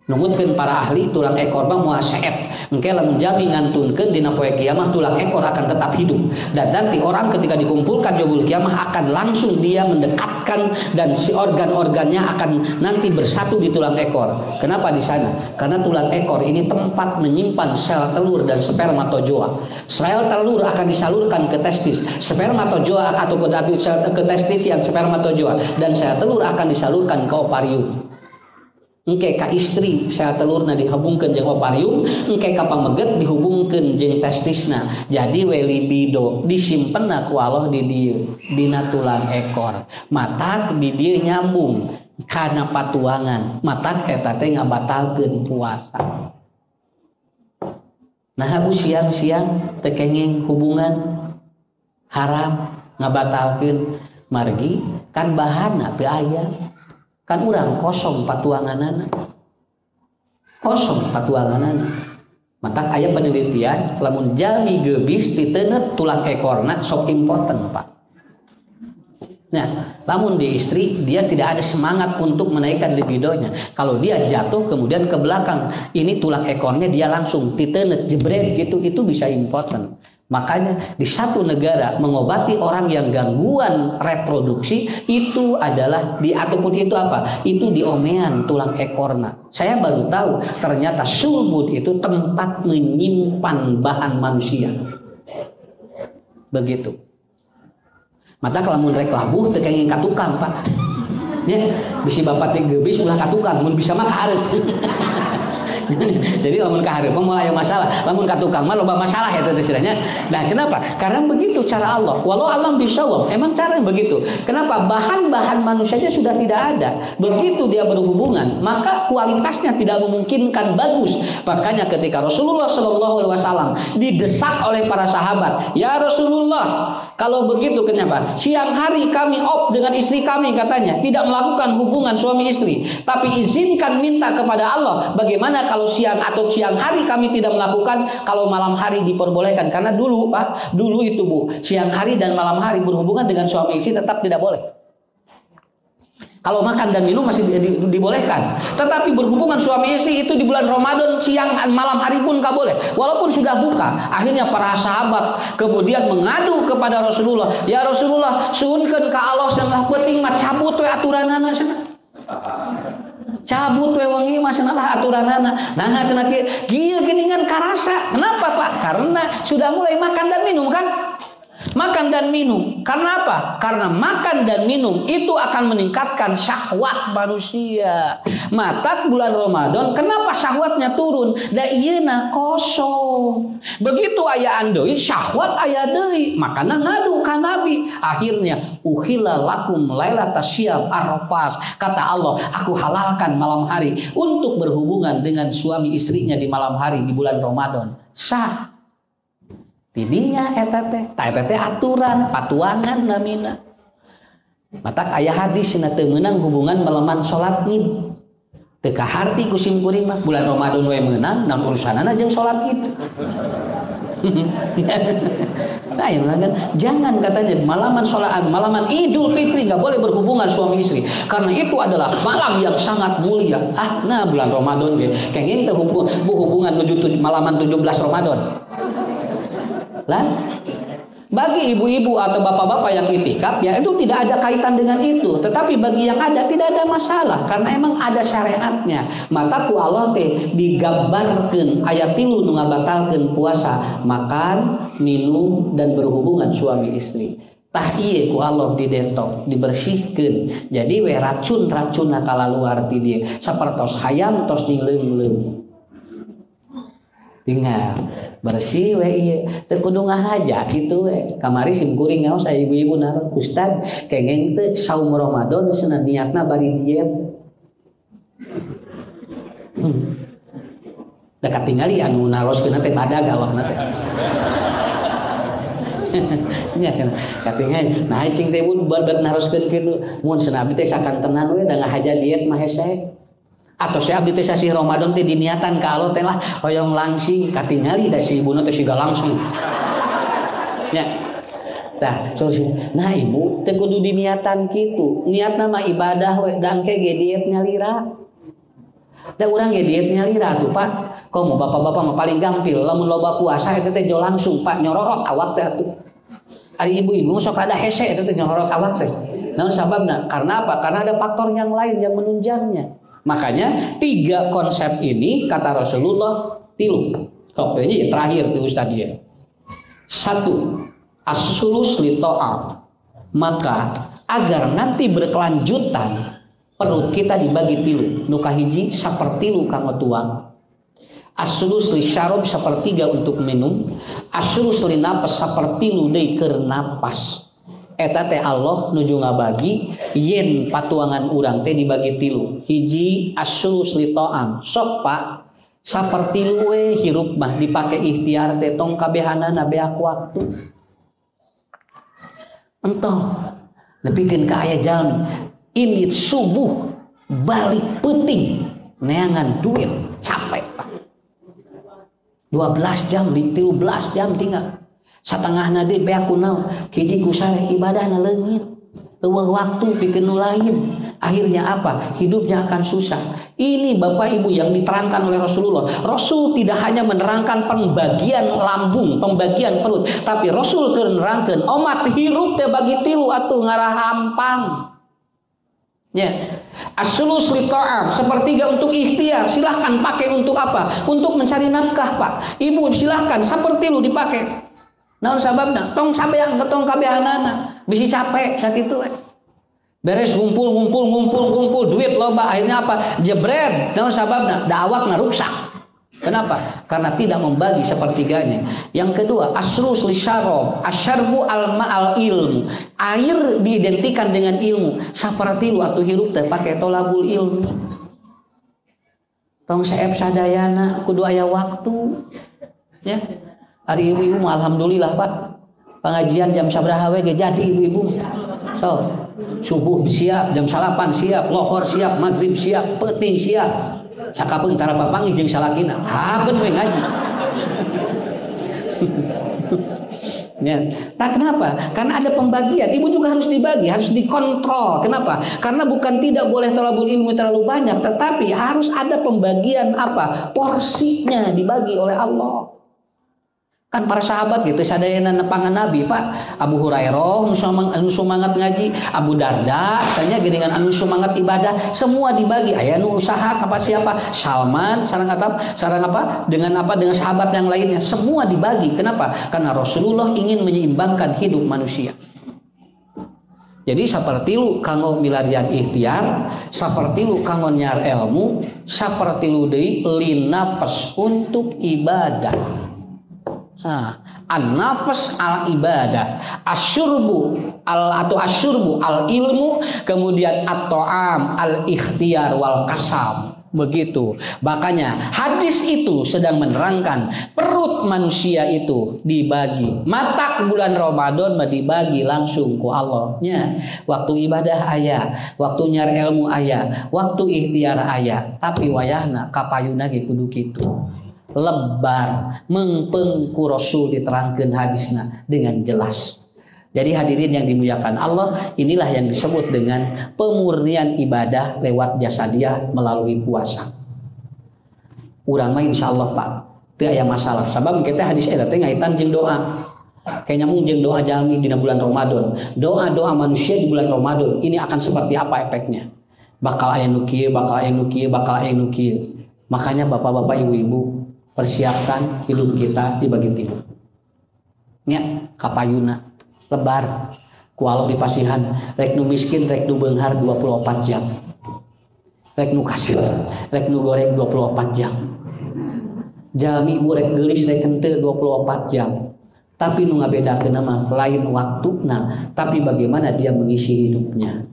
Numutkeun para ahli tulang ekor mah moal seet. Engke lamun jami ngantunkeun dina poe kiamah tulang ekor akan tetap hidup. Dan nanti orang ketika dikumpulkan yaumul kiamah akan langsung dia mendekatkan dan si organ-organnya akan nanti bersatu di tulang ekor. Kenapa di sana? Karena tulang ekor ini tempat menyimpan sel telur dan spermatozoa. Sel telur akan disalurkan ke testis. Spermatozoa ataupun ke testis yang spermatozoa dan sel telur akan disalurkan ke ovarium. Engke ka istri sel telurna dihubungkeun jeung ovarium, engke ka pameget dihubungkeun jeung testisna. Jadi we libido disimpenna ku Allah di dieu dina tulang ekor. Matak di dieu nyambung kana patuangan. Matak eta teh ngabatalkeun puasa. Nah, abu siang-siang teu kenging hubungan haram ngabatalkeun margi kan bahanna teu aya. Kan urang kosong patuanganana. Kosong patuanganana. Matak aya penelitian lamun jami geubis diteuneut tulang ekorna sok important Pak. Nah, lamun di istri dia tidak ada semangat untuk menaikkan libidonya. Kalau dia jatuh kemudian ke belakang, ini tulang ekornya dia langsung diteuneut jebret gitu, itu bisa important. Makanya di satu negara mengobati orang yang gangguan reproduksi itu adalah ataupun itu apa? Itu diomean tulang ekorna. Saya baru tahu ternyata sulbut itu tempat menyimpan bahan manusia. Begitu. Mata kalau mun rek labuh teu kenging ka tukang Pak. Ya, bisi bapak teh geubis ulah ka tukang, mun bisa mah ka hareup. Jadi lamun ka hareup mah aya masalah, lamun ka tukang mah loba masalah eta teh istilahnya. Nah, kenapa? Karena begitu cara Allah. Walau alam bisawab, emang caranya begitu. Kenapa? Bahan-bahan manusianya sudah tidak ada. Begitu dia berhubungan, maka kualitasnya tidak memungkinkan bagus. Makanya ketika Rasulullah Shallallahu Alaihi Wasallam didesak oleh para sahabat, ya Rasulullah, kalau begitu kenapa? Siang hari kami off dengan istri kami katanya, tidak melakukan hubungan suami istri, tapi izinkan minta kepada Allah, bagaimana kalau siang atau siang hari kami tidak melakukan, kalau malam hari diperbolehkan. Karena dulu Pak, dulu itu Bu, siang hari dan malam hari berhubungan dengan suami istri tetap tidak boleh. Kalau makan dan minum masih dibolehkan, tetapi berhubungan suami istri itu di bulan Ramadan siang malam hari pun gak boleh, walaupun sudah buka. Akhirnya para sahabat kemudian mengadu kepada Rasulullah, ya Rasulullah, suhunkeun ka Allah cenah penting mah cabut we aturanana cenah. Cabut we wengi mah cenah lah aturanana. Nah cenah kieu geuningan karasa. Kenapa Pak? Karena sudah mulai makan dan minum kan? Makan dan minum. Karena apa? Karena makan dan minum itu akan meningkatkan syahwat manusia. Matak bulan Ramadan, kenapa syahwatnya turun? Da ieuna kosong. Begitu aya andoi syahwat aya deui, makana ngadu ka Nabi. Akhirnya uhilla lakum lailatas syiyam arrafas. Kata Allah, aku halalkan malam hari untuk berhubungan dengan suami istrinya di malam hari di bulan Ramadan. Sah. Tidinya eta teh aturan patuangan namina. Matak aya hadis cenah teu meunang hubungan maleman salat Id. Teu kaharti ku simkuring mah bulan Ramadan we meunang namun urusanana jeung salat Id. Nah, ya kan? Jangan katanya malaman Idul Fitri nggak boleh berhubungan suami istri karena itu adalah malam yang sangat mulia. Nah bulan Ramadan kenging teh hubungan menuju malaman 17 Ramadan. Bagi ibu-ibu atau bapak-bapak yang itikaf ya itu tidak ada kaitan dengan itu, tetapi bagi yang ada tidak ada masalah karena emang ada syariatnya. Maka ku Allah teh digambarkeun aya 3 nu ngabatalkeun puasa, makan, minum dan berhubungan suami istri. tah ieu ku Allah didetok dibersihkeun jadi we racun-racunna kalaluar ti dieu sapertos hayam tos dileum-leum tinggal bersih we ieu teu kudu ngahaja kitu we kamari sim kuring ngaos aya ibu-ibu naron ustad kengeng teu saum Ramadan cenah niatna bari diet da katingali anu naroskeun teh badag awakna teh nya kan katingali nah cing teh mun badak naroskeun kitu mun cenah abdi teh sakantenan we da ngahaja diet mah hese atau si abdi teh sasi Ramadan teh diniatan ka Allah teh lah hoyong langsing katingali da si ibuna teh siga langsung nya tah nah ibu teh kudu diniatan kitu niatna mah ibadah we dangke ge diet nyalira da urang ge diet nyalira tuh Pak komo bapak-bapak mah paling gampil lamun loba puasa eta teh jo langsung Pak nyororot awak teh atuh ari ibu-ibu sok ada hese eta teh nyororot awak teh naon sababna karena apa karena ada faktor yang lain yang menunjangnya. Makanya 3 konsep ini kata Rasulullah 3. Ini terakhir di Ustaz dia. 1. As-sulus li ta'am. Maka agar nanti berkelanjutan perut kita dibagi 3. Nu kahiji sapertilu kanggo tuang. As-sulus li syarab sapertiga untuk minum. As-sulus li napas sapertilu deui keur napas. Eta teh Allah nuju ngabagi yen patuangan urang teh dibagi 3 hiji asyus li ta'am sok Pak sapertilu we hirup mah dipake ikhtiar teh tong kabehanana beak waktu entong nepikeun ka aya jalmi indit subuh balik peuting neangan duit capek Pak 12 jam 13 jam tinggal satengahna deui beak kunaon hiji ku saleh ibadahna leungit eueuh waktu pikeun nu lain akhirnya apa hidupnya akan susah ini Bapak Ibu yang diterangkan oleh Rasulullah. Rasul tidak hanya menerangkan pembagian lambung pembagian perut tapi Rasul keur nerangkeun omat hirup teh bagi 3 atuh ngarahampang ya as-sulus li ta'am sepertiga untuk ikhtiar silahkan pakai untuk apa untuk mencari nafkah Pak Ibu silahkan sepertilu dipakai naon sababna tong sampeang ketong kabehanana bisi capek sakitu we beres ngumpul duit loba akhirnya apa jebret naon sababna da awakna rusak kenapa karena tidak membagi sepertiganya. Yang kedua asrus li syarab asyarbu al ma'al ilm air diidentikan dengan ilmu sapertilu atuh hirup teh pake tolabul ilmi tong saep sadayana kudu aya waktu ya. Hari ibu-ibu alhamdulillah Pak pengajian jam sabraha we ge jadi ibu-ibu so subuh siap jam 8 siap lohor siap maghrib siap peuting siap sakapeung tara papangih jeung salakina habeun we ngaji ya. Nah kenapa? Karena ada pembagian. Ibu juga harus dibagi, harus dikontrol. Kenapa? Karena bukan tidak boleh thalabul ilmu terlalu banyak, tetapi harus ada pembagian apa? Porsinya dibagi oleh Allah. Kan para sahabat gitu sadayana nepangan Nabi Pak Abu Hurairah anu semangat ngaji Abu Darda tanya geuningan anu semangat ibadah semua dibagi aya nu usaha ka siapa Salman sareng apa dengan sahabat yang lainnya semua dibagi kenapa karena Rasulullah ingin menyeimbangkan hidup manusia. Jadi sapertilu kanggo milarian ikhtiar sapertilu kanggo nyar ilmu sapertilu deui linapes untuk ibadah. An-nafas al ibadah asyurbu al ilmu kemudian at-ta'am al ikhtiar wal kasab begitu. Makanya hadis itu sedang menerangkan perut manusia itu dibagi mata bulan Ramadan dibagi langsung ku Allahnya waktu ibadah aya waktu nyar ilmu aya waktu ikhtiar aya tapi wayahna kapayuna ge kudu kitu lebar mengpengku Rasul diterangkan hadisna dengan jelas. Jadi hadirin yang dimuliakan Allah, inilah yang disebut dengan pemurnian ibadah lewat jasa dia melalui puasa. Urang mah insyaallah Pak, teu aya masalah. Sabab kita hadis eta teh ngaitan jeung doa. Kayak nyambung jeung doa jalmi di bulan Ramadan. Doa-doa manusia di bulan Ramadan ini akan seperti apa efeknya? Bakal aya nu kieu, bakal aya nu kieu, bakal aya nu kieu. Makanya bapak-bapak, ibu-ibu persiapkan hidup kita dibagi 3. Ya, kapayuna lebar. ku Allah dipasihan rek nu miskin rek nu beunghar 24 jam. Rek nu kasir rek nu goreng 24 jam. Jalmi ibu rek geulis rek henteu 24 jam. Tapi nu ngabedakeun mah lain waktuna, tapi bagaimana dia mengisi hidupnya.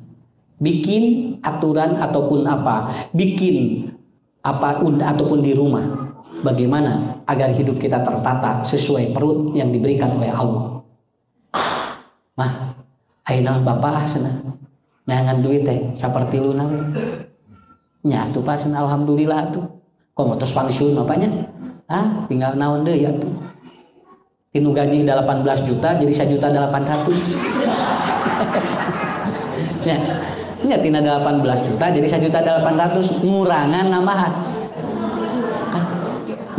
Bikin aturan ataupun apa, bikin apa ataupun di rumah. Bagaimana agar hidup kita tertata sesuai perut yang diberikan oleh Allah. Mah, ayeuna bapak cenah. Neangan duit teh saperti luna we. Nya atuh Pak cenah alhamdulillah atuh. Komo tos pensiun bapaknya? Ah, tinggal naon deui atuh. Tinu gaji 18 juta jadi 1.800.000. Ya. Nya tina 18 juta jadi 1.800.000 ngurangan nambahan.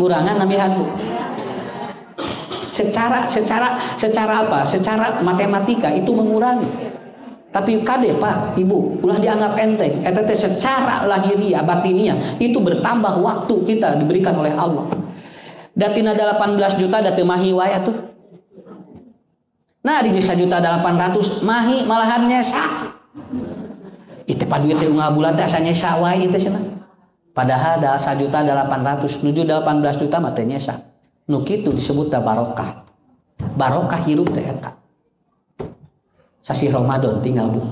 Ngurangan nambahan. Secara apa? Secara matematika itu mengurangi. Tapi kade Pak, Ibu, ulah dianggap enteng. Eta teh secara lahiriah, batiniah itu bertambah waktu kita diberikan oleh Allah. Datina 18 juta da teu mahi wae atuh. Nah, di 1.800.000 mahi malahan nyesa. Itu pa duit teh unggal bulan teh asa nyesa wae ieu teh cenah. Padahal da 1.800.000 nuju 18 juta mah teh nyesa. Nu kitu disebut barokah. Barokah hirup teh eta. Sasi Ramadan tinggal Bu.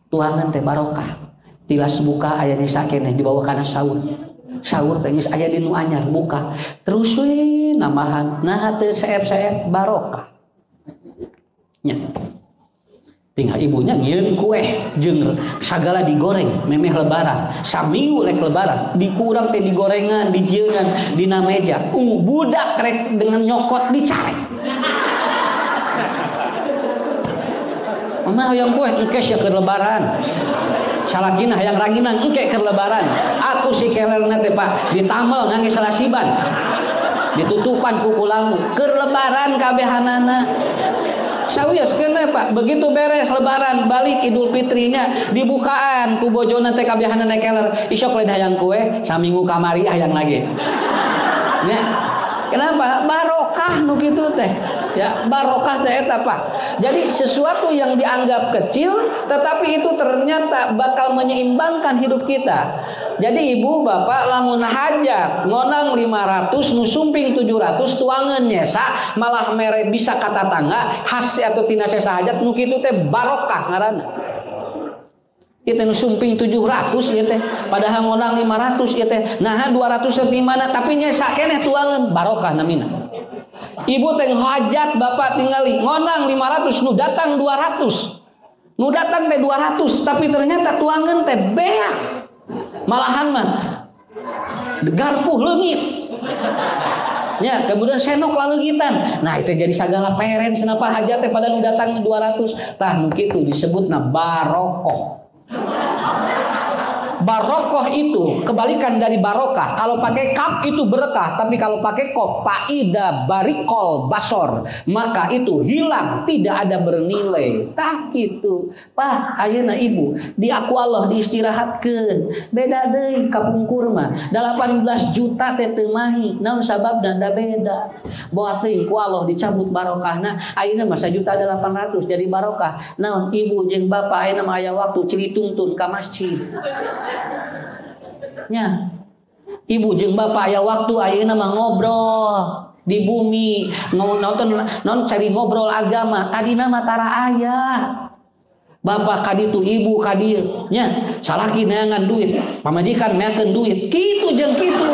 Tuangan teh barokah. Tilas buka aya nyesa keneh dibawa kana sahur. Sahur teh geus aya di nu anyar buka. Terus we nambahan. Nah teu saep-saep barokah. Nya. Tinggal ibunya nyieun kue jeung sagala digoreng memeh lebaran. Saminggu rek lebaran, dikurang teh digorengan, dijieungan dina meja. Budak rek dengan nyokot dicarek. Mama hoyong kue engke sia keur lebaran. Salagina hayang ranginan engke keur lebaran. Atuh si kelerna teh Pak ditamel ngangge salasiban. Ditutupan ku kulangu keur lebaran kabehanana. Sawias keneh Pak, begitu beres lebaran balik Idul Fitrinya dibukaan ku bojona teh kabehanana keler. Isok lain hayang kue, saminggu kamari hayang lagi. Nya. Kenapa? Barokah nu kitu teh. Ya, barokah teh eta Pak. Jadi sesuatu yang dianggap kecil tetapi itu ternyata bakal menyeimbangkan hidup kita. Jadi ibu bapak lamun hajat ngonang 500 nu sumping 700 tuangan nyesa malah mere bisa kata tangga has atau tina sesa hajat nu kitu teh barokah ngaranna. Ieu teh nu sumping 700 ieu teh padahal ngonang 500 ieu teh naha 200 di mana tapi nyesa keneh tuangan barokah namina. Ibu teh hajat bapak tinggali ngonang 500 nu datang 200. Nu datang teh 200 tapi ternyata tuangan teh beak. Malahan mah garpuh leungit. Ya, kemudian senok laleugitan. Nah, itu jadi sagala peren senapa hajat teh pada nu datang 200. Tah nu kitu disebutna barokoh. Barokoh itu kebalikan dari barokah. Kalau pakai kaf itu berkah, tapi kalau pakai kof faida barikol basor, maka itu hilang, tidak ada bernilai. Tah gitu. Pak, ayeuna ibu di aku Allah diistirahatkeun. Beda deui kapungkur mah. 18 juta teh teu mahi. Naon sababna da beda. Boa teuing ku Allah dicabut barokahna. Ayeuna mah 1.800.000 jadi barokah. Naon ibu jeung bapak ayeuna mah aya waktu cilitungtun ka masjid. Nya ibu jeung bapak aya waktu ayeuna mah ngobrol di bumi non cari ngobrol agama tadina mah tara aya bapak kaditu ibu kadieu nya salaki neangan duit pamajikan meakeun duit kitu jeung kitu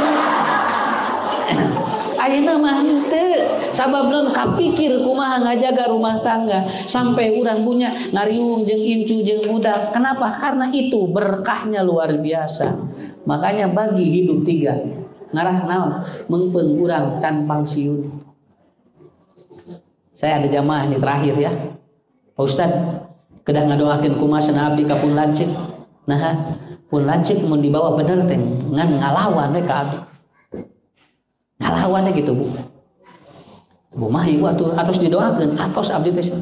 ayeuna mah henteu sababna kapikir kumaha ngajaga rumah tangga sampai urang punya ngariung jeung incu jeung budak. Kenapa? Karena itu berkahnya luar biasa. Makanya bagi hidup 3 ngarah naon mengpeung urang can pangsiun. Saya ada jamaah ini terakhir ya. Pak Ustad kedah ngadoakeun kumaha cenah abdi ka pun lancik. Nah, pun lancik mun dibawa bener teh ngan ngalawan we ka abdi. Ngalawan gitu Bu. Bu mah ibu atos didoakeun atos abdi teh.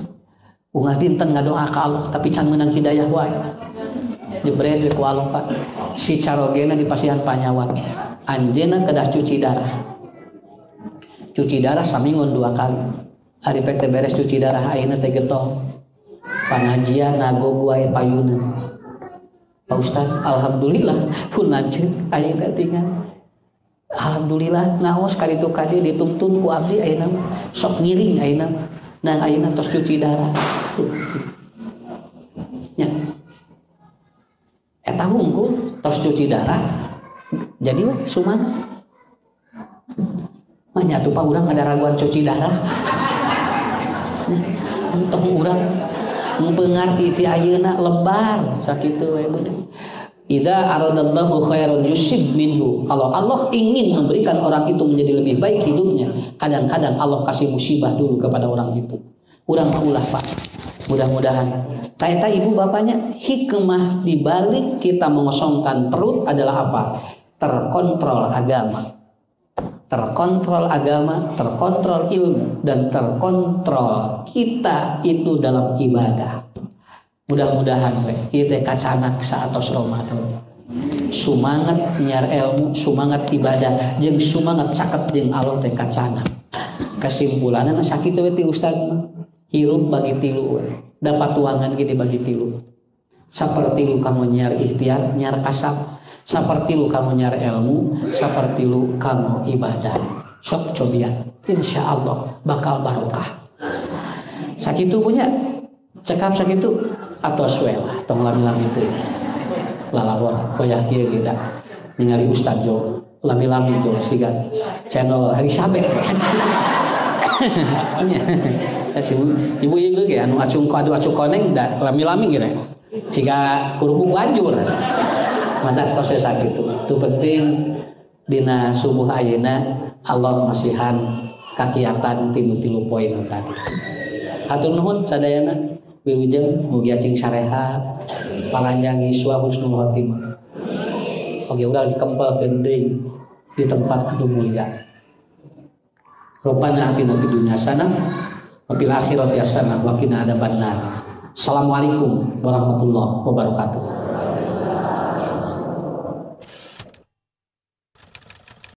Ungah dinten ngadoa ka Allah tapi can meunang hidayah wae. Dibere ku Allah Pak. Si carogena di pasihan panyawat. Anjeunna kedah cuci darah. Cuci darah samingun 2 kali. Ari pek teh beres cuci darah ayeuna teh getol. Pengajian nago guai payunan. Pak Ustaz, alhamdulillah pun lanceuk ayeuna tinggal. Alhamdulillah ngaos kaditu kadi dituntun ku abdi ayeuna sok ngiring ayeuna. Nah ayeuna tos cuci darah. Nya. Eta hungkul tos cuci darah. Jadi we sumana. Mah nya tuh Pak urang ada raguan cuci darah. Nah, entah urang mempengarti ti ayeuna lebar sakitu we bener. Idza aradallahu khairan yusib minhu. Kalau Allah ingin memberikan orang itu menjadi lebih baik hidupnya, kadang-kadang Allah kasih musibah dulu kepada orang itu. Urang ulah Pak. Mudah-mudahan. Taeta ibu bapaknya hikmah di balik kita mengosongkan perut adalah apa? Terkontrol agama. Terkontrol agama, terkontrol ilmu, dan terkontrol kita itu dalam ibadah. Mudah-mudahan kita kacanak saatos Ramadan. Sumangat nyiar ilmu, sumangat ibadah, jeung sumangat caket jeung Allah teh kacanak. Kesimpulanna sakitu we ti Ustaz mah. Hirup bagi tilu we. Dapat tuangan gini bagi tilu. Saperti lu kamu nyiar ikhtiar, nyiar kasab. Saperti lu kamu nyiar ilmu, saperti lu kamu ibadah. Sok cobian, insyaallah bakal barokah. Sakitu punya cekap sakitu atau suela tong lami-lami teh lalawar koyah kieu kita ningali Ustaz Jo lami-lami Jo siga channel hari Sabek ibu-ibu ge anu acung kadu acung koneng da lami-lami gini siga kurupuk lanjur madak proses sakitu itu penting dina subuh ayeuna Allah masihan kakiatan tilu poin tadi hatur nuhun sadayana wilujeng mugi acing sarehat panganjang iswa husnul khotimah oge urang dikempelkeun deui di tempat kudu mulia Rabbana atina fid dunya hasanah wa fil akhirati hasanah wa qina adzabannar. Assalamualaikum warahmatullahi wabarakatuh.